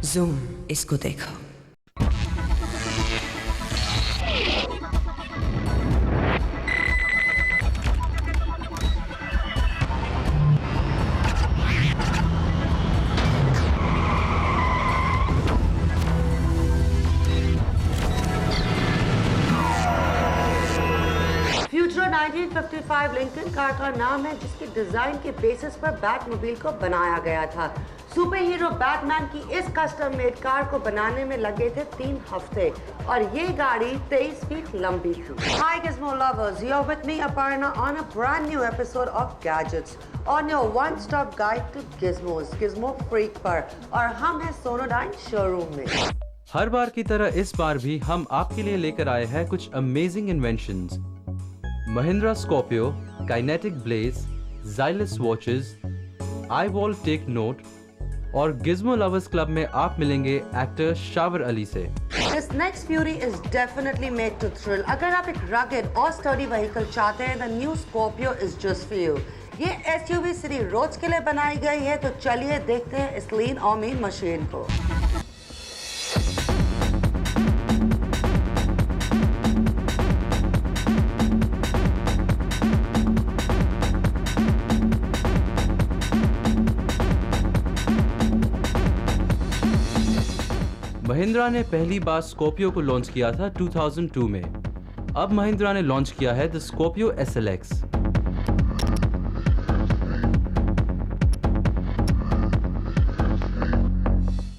Zoom, इसको देखो। Future 1955 Lincoln car का नाम है, जिसके डिजाइन के बेसिस पर बैटमोबाइल को बनाया गया था। सुपर हीरो बैटमैन की इस कस्टम मेड कार को बनाने में लगे थे 3 हफ्ते और ये गाड़ी 23 फीट लंबी थी। Hi Gizmo lovers, you're with me Aparna on a brand new episode of Gadgets on your one-stop guide to Gizmos, Gizmo Freak पर, और हम हैं सोनोडाइन शोरूम में। हर बार की तरह इस बार भी हम आपके लिए लेकर आए हैं कुछ amazing inventions. Mahindra Scorpio, Kinetic Blaze, Xylys watches, iBall tech note और गिज़्मो लवर्स क्लब में आप मिलेंगे एक्टर शावर अली से। This next Fury is definitely made to thrill. अगर आप एक rugged और sturdy vehicle चाहते हैं, the new Scorpio is just for you. ये SUV सिटी रोड्स के लिए बनाई गई है, तो चलिए देखते हैं इस लीन और मीन मशीन को। महिंद्रा ने पहली बार स्कॉर्पियो को लॉन्च किया था 2002 में। अब महिंद्रा ने लॉन्च किया है द स्कॉर्पियो SLX।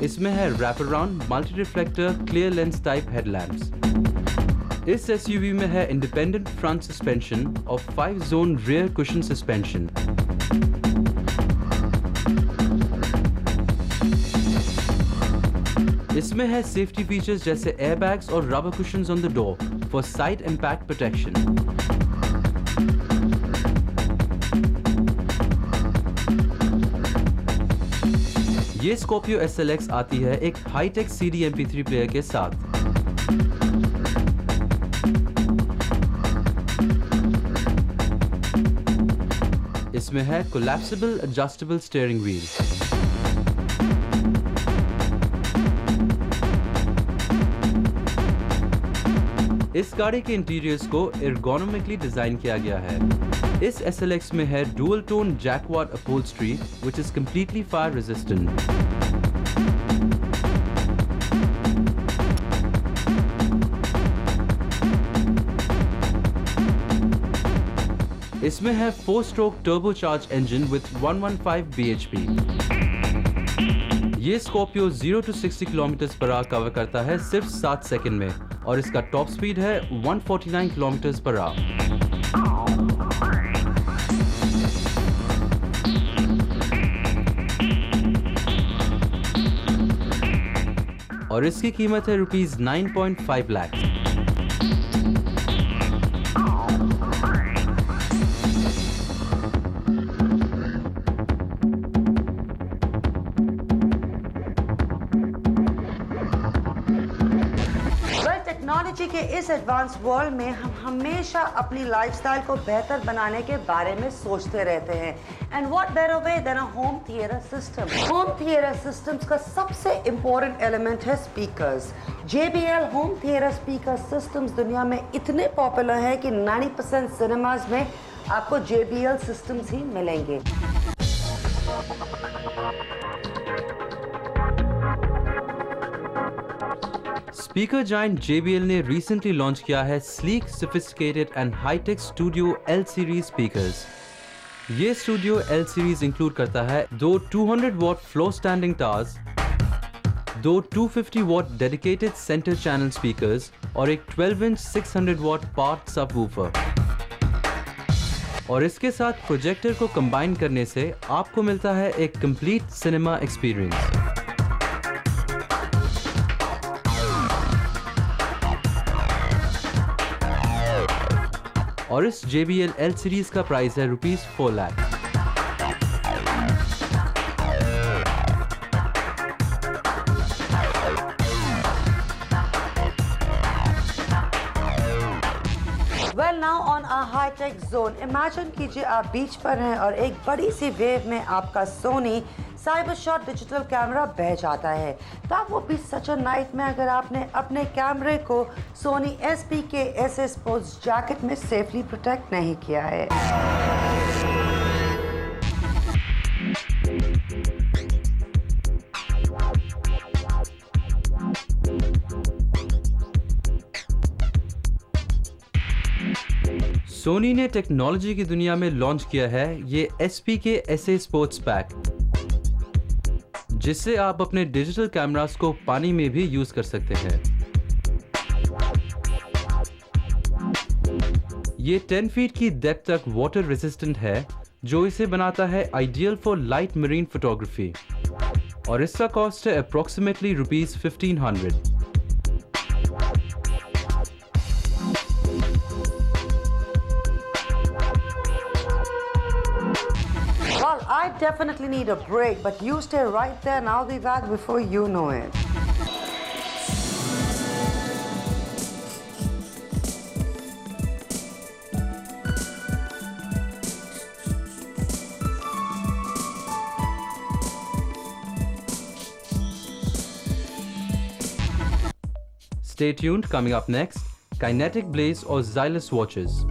इसमें है wrap around multi reflector clear lens type headlamps. इस SUV में है इंडिपेंडेंट फ्रंट सस्पेंशन और 5 जोन रियर कुशन सस्पेंशन। इसमें है सेफ्टी फीचर्स जैसे एयरबैग्स और rubber cushions on the door for side impact protection. ये स्कॉर्पियो SLX आती है एक हाईटेक CD MP3 प्लेयर के साथ। इसमें है कोलैप्सिबल एडजस्टेबल स्टीयरिंग व्हील। इस गाड़ी के इंटीरियर्स को एर्गोनॉमिकली डिजाइन किया गया है। इस SLX में है dual tone jacquard upholstery which is completely fire resistant. इसमें है 4-स्ट्रोक टर्बोचार्ज इंजन विद 115 bhp। ये स्कॉर्पियो 0 to 60 km/h कवर करता है सिर्फ 7 सेकंड में और इसका टॉप स्पीड है 149 km/h। और इसकी कीमत है ₹9.5 लाख। टेक्नोलॉजी के इस एडवांस वर्ल्ड में हम हमेशा अपनी लाइफस्टाइल को बेहतर बनाने के बारे में सोचते रहते हैं। And what better way than a home theatre system. Home theatre systems का सबसे इम्पोर्टेंट एलिमेंट है speakers. JBL home theatre speaker systems दुनिया में इतने पॉपुलर है कि 90% सिनेमाज में आपको JBL सिस्टम्स ही मिलेंगे। स्पीकर जायंट JBL ने रिसेंटली लॉन्च किया है sleek, sophisticated and hi tech studio L series speakers. ये स्टूडियो L सीरीज इंक्लूड करता है 2 200 watt floor standing towers, 2 250 watt dedicated centre channel speakers और एक 12 इंच 600 वॉट पार्ट सबवूफर। और इसके साथ प्रोजेक्टर को कंबाइन करने से आपको मिलता है एक कंप्लीट सिनेमा एक्सपीरियंस। और इस JBL L सीरीज का प्राइस है ₹4 lakh. Well, now on a high-tech zone. Imagine कीजिए आप बीच पर हैं और एक बड़ी सी वेव में आपका Sony Cyber shot digital camera बह जाता है। तब वो भी सच अ नाइट में अगर आपने अपने कैमरे को Sony SPK SA sports jacket में सेफली प्रोटेक्ट नहीं किया है। सोनी ने टेक्नोलॉजी की दुनिया में लॉन्च किया है ये SPK SA स्पोर्ट्स पैक, जिससे आप अपने डिजिटल कैमरास को पानी में भी यूज कर सकते हैं। ये 10 फीट की डेप्थ तक वाटर रेजिस्टेंट है, जो इसे बनाता है ideal for light marine photography, और इसका कॉस्ट है approximately ₹1500। Well, I definitely need a break, but you stay right there and I'll be back before you know it. Stay tuned, coming up next, Kinetic Blaze or Xylus watches.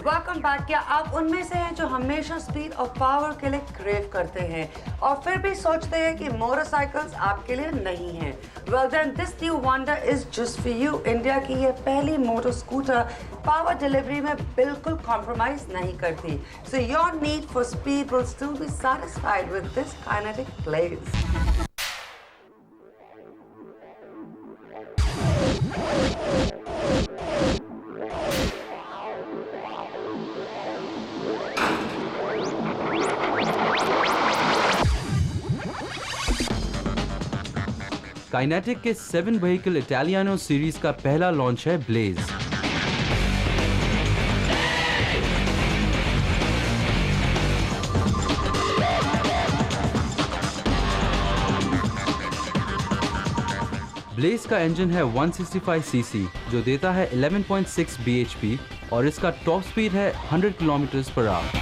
Welcome back. क्या आप उनमें से हैं जो हमेशा speed और power के लिए क्रेव करते हैं और फिर भी सोचते हैं कि मोटरसाइकिल्स आपके लिए नहीं हैं? Well then this new wonder is just for you. India की ये पहली मोटर स्कूटर पावर डिलीवरी में बिल्कुल कॉम्प्रोमाइज नहीं करती। So your need for speed will still be satisfied with this Kinetic Blaze. Kinetic के 7 व्हीकल इटालियानो सीरीज का पहला लॉन्च है ब्लेज। ब्लेज का इंजन है 165 सीसी, जो देता है 11.6 bhp और इसका टॉप स्पीड है 100 km/h।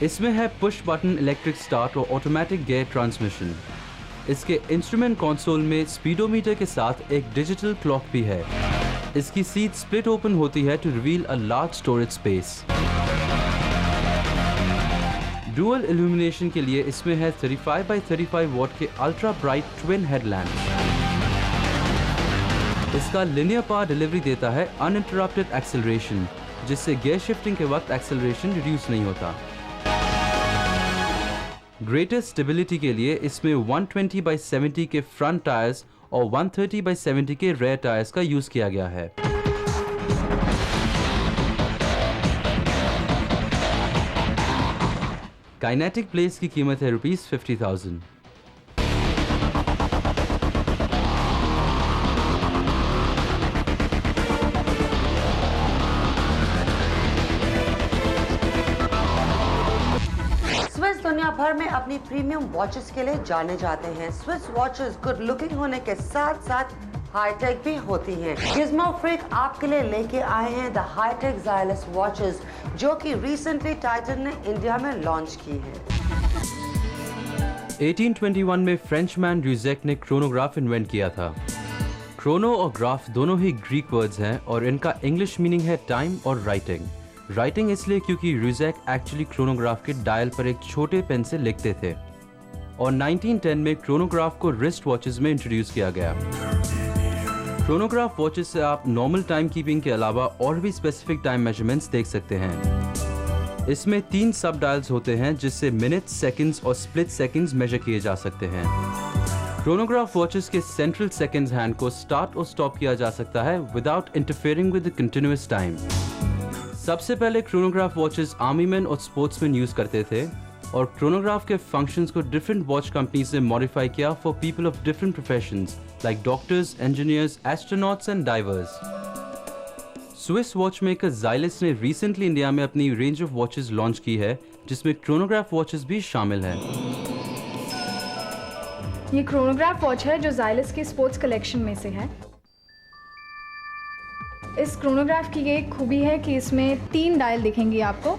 इसमें है पुश बटन इलेक्ट्रिक स्टार्ट और ऑटोमेटिक गियर ट्रांसमिशन। इसके इंस्ट्रूमेंट कंसोल में स्पीडोमीटर के साथ एक डिजिटल क्लॉक भी है। इसकी सीट स्प्लिट ओपन होती है to reveal a large storage space. Dual illumination के लिए इसमें है 35 by 35 वॉट के अल्ट्रा ब्राइट ट्विन हेडलैम्प। इसका लिनियर पावर डिलीवरी देता है अनइंटरप्टेड एक्सेलरेशन, जिससे गियर शिफ्टिंग के वक्त एक्सेलरेशन रिड्यूस नहीं होता। ग्रेटर स्टेबिलिटी के लिए इसमें 120 by 70 के फ्रंट टायर्स और 130 by 70 के रेयर टायर्स का यूज किया गया है। काइनेटिक ब्लेज की कीमत है ₹50,000। दुनिया भर में अपनी प्रीमियम वॉचेस के लिए जाने जाते हैं। स्विस वॉचेस गुड लुकिंग होने के साथ साथ हाईटेक भी होती हैं। गिज़्मो फ्रीक आपके लिए लेके आए हैं द हाईटेक ज़ायलस वॉचेस, जो कि रिसेंटली टाइटन ने इंडिया में लॉन्च की है। 1821 में फ्रेंच मैन ड्यूजेक ने क्रोनोग्राफ इन्वेंट किया था। क्रोनो और ग्राफ दोनों ही ग्रीक वर्ड्स हैं और इनका इंग्लिश मीनिंग है टाइम और राइटिंग। राइटिंग इसलिए क्योंकि ड्यूजेक एक्चुअली क्रोनोग्राफ के डायल पर एक छोटे पेन से लिखते थे, और 1910 में क्रोनोग्राफ को रिस्ट वॉचेस में इंट्रोड्यूस किया गया। क्रोनोग्राफ वॉचेस से आप नॉर्मल टाइम कीपिंग के अलावा और भी स्पेसिफिक टाइम मेजरमेंट्स देख सकते हैं। इसमें 3 सब डायल्स होते हैं, जिससे मिनट्स, सेकंड्स और स्प्लिट सेकंड्स मेजर किए जा सकते हैं। क्रोनोग्राफ वॉचेस के सेंट्रल सेकंड्स हैंड को स्टार्ट और स्टॉप किया जा सकता है without interfering with the continuous time. सबसे पहले क्रोनोग्राफ वॉचेस आर्मीमैन और स्पोर्ट्समैन यूज करते थे, और क्रोनोग्राफ के फंक्शंस को डिफरेंट वॉच कंपनीज ने मॉडिफाई किया for people of different professions like doctors, engineers, astronauts and divers. Swiss watch maker Xylys ने रिसेंटली इंडिया में अपनी रेंज ऑफ वॉचेस लॉन्च की है, जिसमें क्रोनोग्राफ वॉचेस भी शामिल हैं। ये क्रोनोग्राफ वॉच है जो ज़ाइलस की स्पोर्ट्स कलेक्शन में से है। इस क्रोनोग्राफ की ये खूबी है कि इसमें 3 डायल दिखेंगी आपको,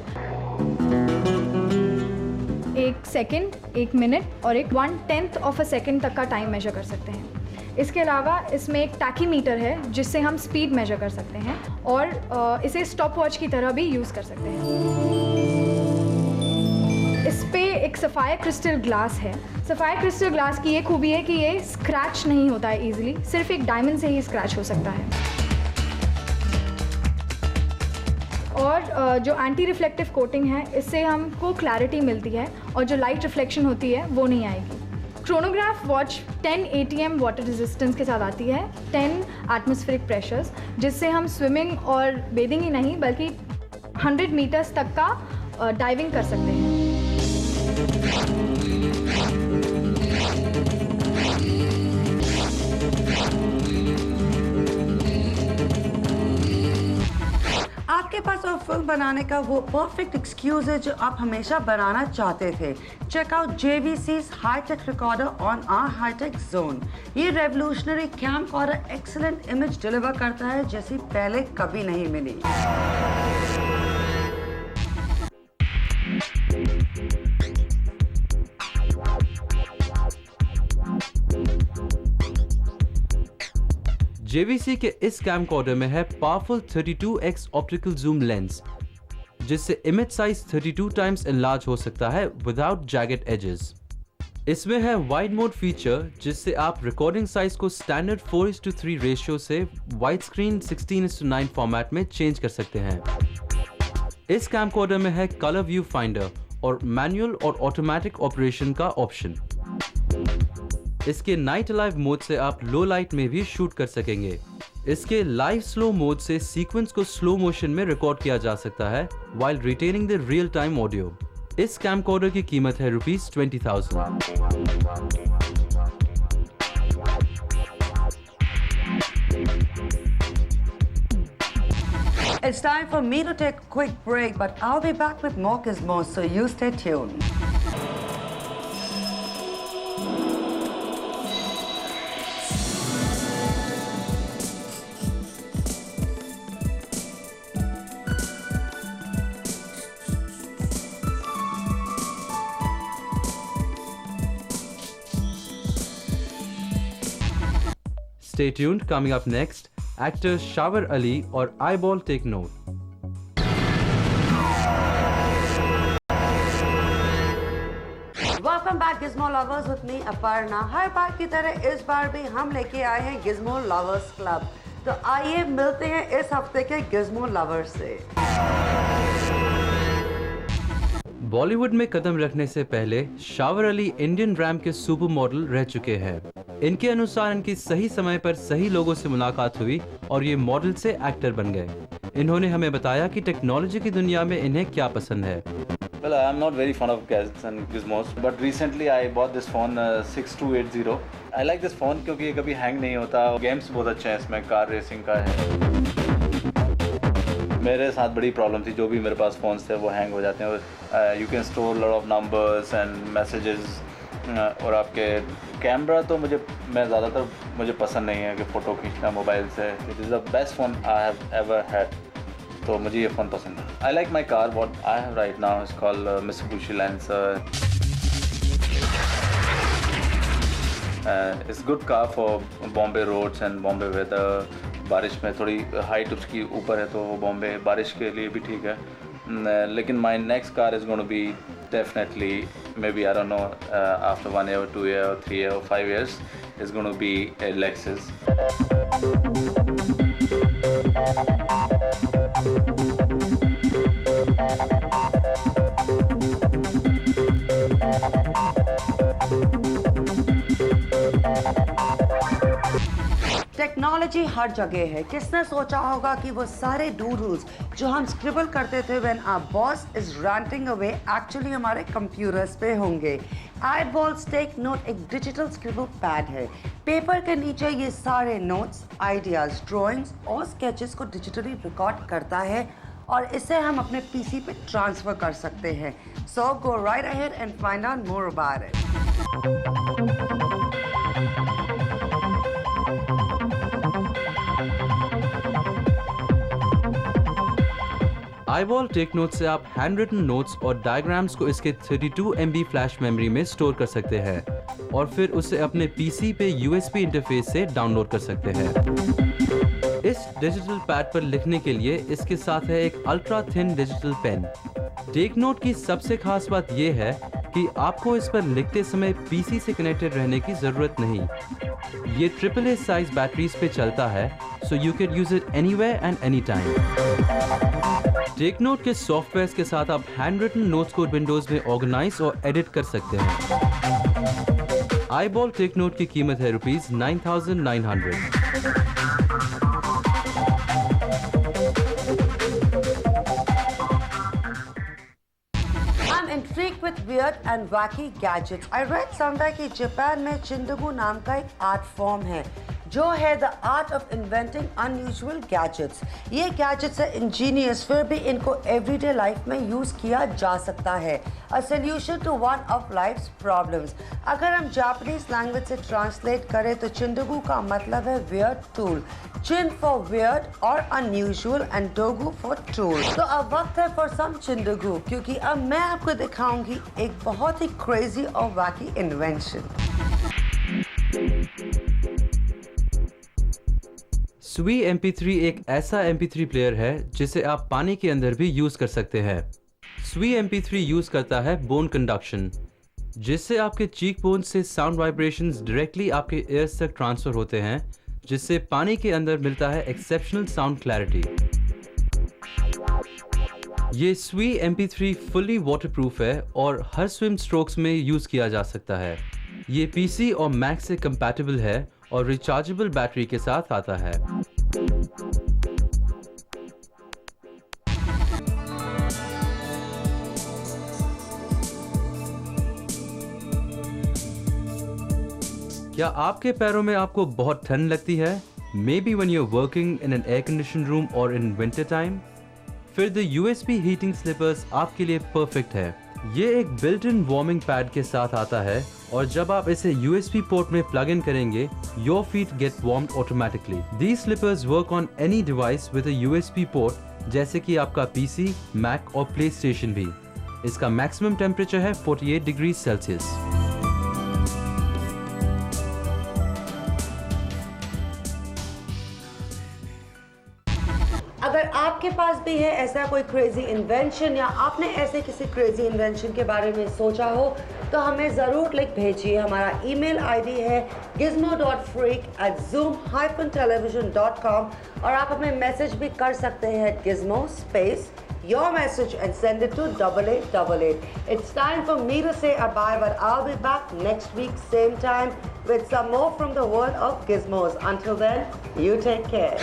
1 सेकंड, 1 मिनट और एक 1/10 ऑफ अ सेकंड तक का टाइम मेजर कर सकते हैं। इसके अलावा इसमें एक टैकीमीटर है जिससे हम स्पीड मेजर कर सकते हैं और इसे स्टॉप वॉच की तरह भी यूज़ कर सकते हैं। इस पे एक सफ़ायर क्रिस्टल ग्लास है। सफ़ायर क्रिस्टल ग्लास की ये खूबी है कि ये स्क्रैच नहीं होता है ईजिली, सिर्फ एक डायमंड से ही स्क्रैच हो सकता है। और जो एंटी रिफ्लेक्टिव कोटिंग है इससे हमको क्लैरिटी मिलती है और जो लाइट रिफ्लेक्शन होती है वो नहीं आएगी। Chronograph watch 10 ATM water resistance के साथ आती है, 10 एटमॉस्फेरिक प्रेशर्स, जिससे हम स्विमिंग और बेदिंग ही नहीं बल्कि 100 मीटर्स तक का डाइविंग कर सकते हैं। आपके पास वो फिल्म बनाने का वो परफेक्ट एक्सक्यूज है जो आप हमेशा बनाना चाहते थे। Check out JVC's hitech recorder on our hitech zone. ये revolutionary camcorder excellent image deliver करता है जैसी पहले कभी नहीं मिली। JVC के इस कैमकॉर्डर में है powerful 32x optical zoom lens, जिससे इमेज साइज 32 टाइम्स एनलार्ज हो सकता है विदाउट जैगेड एजेस। इसमें है वाइड मोड फीचर जिससे आप रिकॉर्डिंग साइज को स्टैंडर्ड 4:3 रेशियो से वाइड स्क्रीन 16:9 फॉर्मेट में चेंज कर सकते हैं। इस कैमकॉर्डर में है कलर व्यू फाइंडर और मैनुअल और ऑटोमेटिक ऑपरेशन का ऑप्शन। इसके नाइट अलाइव मोड से आप लो लाइट में भी शूट कर सकेंगे। इसके लाइव स्लो मोड से सीक्वेंस को स्लो मोशन में रिकॉर्ड किया जा सकता है while retaining the real time audio। इस कैमकॉर्डर की कीमत है ₹20,000। It's time for me to take a quick break, but I'll be back with more gizmos, so you stay tuned. Stay tuned, coming up next, actors Shawar Ali और Eyeball take note। Welcome back Gizmo Lovers with me Aparna. हर बार की तरह इस बार भी हम लेके आए हैं Gizmo Lovers Club। तो आइए मिलते हैं इस हफ्ते के Gizmo Lovers से। बॉलीवुड में कदम रखने से पहले शावर अली इंडियन रैम के सुपर मॉडल रह चुके हैं। इनके अनुसार इनकी सही समय पर सही लोगों से मुलाकात हुई और ये मॉडल से एक्टर बन गए। इन्होंने हमें बताया कि टेक्नोलॉजी की दुनिया में इन्हें क्या पसंद है। Well, I'm not very fond of gadgets and gizmos, but recently I bought this phone 6280. I like this phone क्योंकि ये कभी हैंग नहीं होता। गेम्स बहुत अच्छे हैं इसमें, कार रेसिंग का है। मेरे साथ बड़ी प्रॉब्लम थी, जो भी मेरे पास फ़ोन्स थे वो हैंग हो जाते हैं। You can store lot of numbers and messages. और आपके कैमरा तो मैं ज़्यादातर मुझे पसंद नहीं है कि फ़ोटो खींचना मोबाइल से। It is the best phone I have ever had, तो मुझे ये फ़ोन पसंद है। I like my car what I have right now is called Mitsubishi Lancer. It's good car for Bombay roads and Bombay weather. बारिश में थोड़ी height उसकी ऊपर है तो वो बॉम्बे बारिश के लिए भी ठीक है। लेकिन my next car is going to be definitely maybe I don't know after 1 year or 2 year or 3 year or 5 years is going to be a Lexus. Technology हर जगह है। किसने सोचा होगा कि वो सारे डूडल्स जो हम स्क्रिबल करते थे when our boss is ranting away actually हमारे कंप्यूटर्स पे होंगे। आईबॉल्स टेक नोट एक डिजिटल स्क्रिबल पैड है। पेपर के नीचे ये सारे नोट्स, आइडियाज, ड्राइंग्स और स्केचेस को डिजिटली रिकॉर्ड करता है और इसे हम अपने पीसी पे ट्रांसफर कर सकते हैं। So go right ahead and find out more about it. iBall tech note से आप हैंड रिटन नोट्स और डायग्राम्स को इसके 32 MB फ्लैश मेमोरी में स्टोर कर सकते हैं और फिर उसे अपने पीसी पे USB इंटरफेस से डाउनलोड कर सकते हैं। इस डिजिटल पैड पर लिखने के लिए इसके साथ है एक ultra thin digital pen. Take Note की सबसे खास बात यह है कि आपको इस पर लिखते समय पीसी से कनेक्टेड रहने की जरूरत नहीं। ये AAA साइज बैटरीज पे चलता है, so you can use it anywhere and any time. Take Note के सॉफ्टवेयर के साथ आप हैंड रिटन नोट्स को विंडोज में ऑर्गेनाइज और एडिट कर सकते हैं। iBall टेक नोट की कीमत है ₹9,900। Intrigued with weird and wacky gadgets. I read somewhere कि जापान में चिंदुगु नाम का एक आर्ट फॉर्म है जो है the art of inventing unusual gadgets. ये गैजेट्स है इंजीनियस, फिर भी इनको एवरीडे लाइफ में यूज किया जा सकता है। A solution to one of life's problems. अगर हम जापानीज लैंग्वेज से ट्रांसलेट करें तो चिंदुगु का मतलब है weird tool. Chin for weird और अनयूजुअल एंड डोगु फॉर टूल। तो अब वक्त है फॉर सम चिंदुगु, क्योंकि अब मैं आपको दिखाऊंगी एक बहुत ही क्रेजी और वाकी इन्वेंशन। Sui MP3 एक ऐसा MP3 प्लेयर है जिसे आप पानी के अंदर भी यूज कर सकते हैं। Sui MP3 यूज करता है बोन कंडक्शन, जिससे आपके चीक बोन से साउंड वाइब्रेशंस डायरेक्टली आपके ईयर्स तक ट्रांसफर होते हैं, जिससे पानी के अंदर मिलता है एक्सेप्शनल साउंड क्लैरिटी। ये Sui MP3 फुली वाटरप्रूफ है और हर स्विम स्ट्रोक्स में यूज किया जा सकता है। ये PC और Mac से कंपैटिबल है और रिचार्जेबल बैटरी के साथ आता है। क्या आपके पैरों में आपको बहुत ठंड लगती है? Maybe when you're working in an air-conditioned room or in winter time? फिर द USB हीटिंग स्लीपर्स आपके लिए परफेक्ट है। ये एक बिल्ट इन वार्मिंग पैड के साथ आता है और जब आप इसे USB पोर्ट में प्लग इन करेंगे, your feet get warmed automatically. These slippers work on any device with a USB port, जैसे कि आपका PC, Mac और PlayStation भी। इसका मैक्सिमम टेम्परेचर है 48 डिग्री सेल्सियस। अगर आपके पास भी है ऐसा कोई क्रेजी इन्वेंशन या आपने ऐसे किसी क्रेजी इन्वेंशन के बारे में सोचा हो तो हमें ज़रूर लिख भेजिए। हमारा ईमेल आईडी है gizmo.freak@zoom-television.com और आप हमें मैसेज भी कर सकते हैं gizmo space your message and send it to 8888. It's time for me to say bye, but I'll be back next week same time with some more from the world of gizmos. Until then, you take care.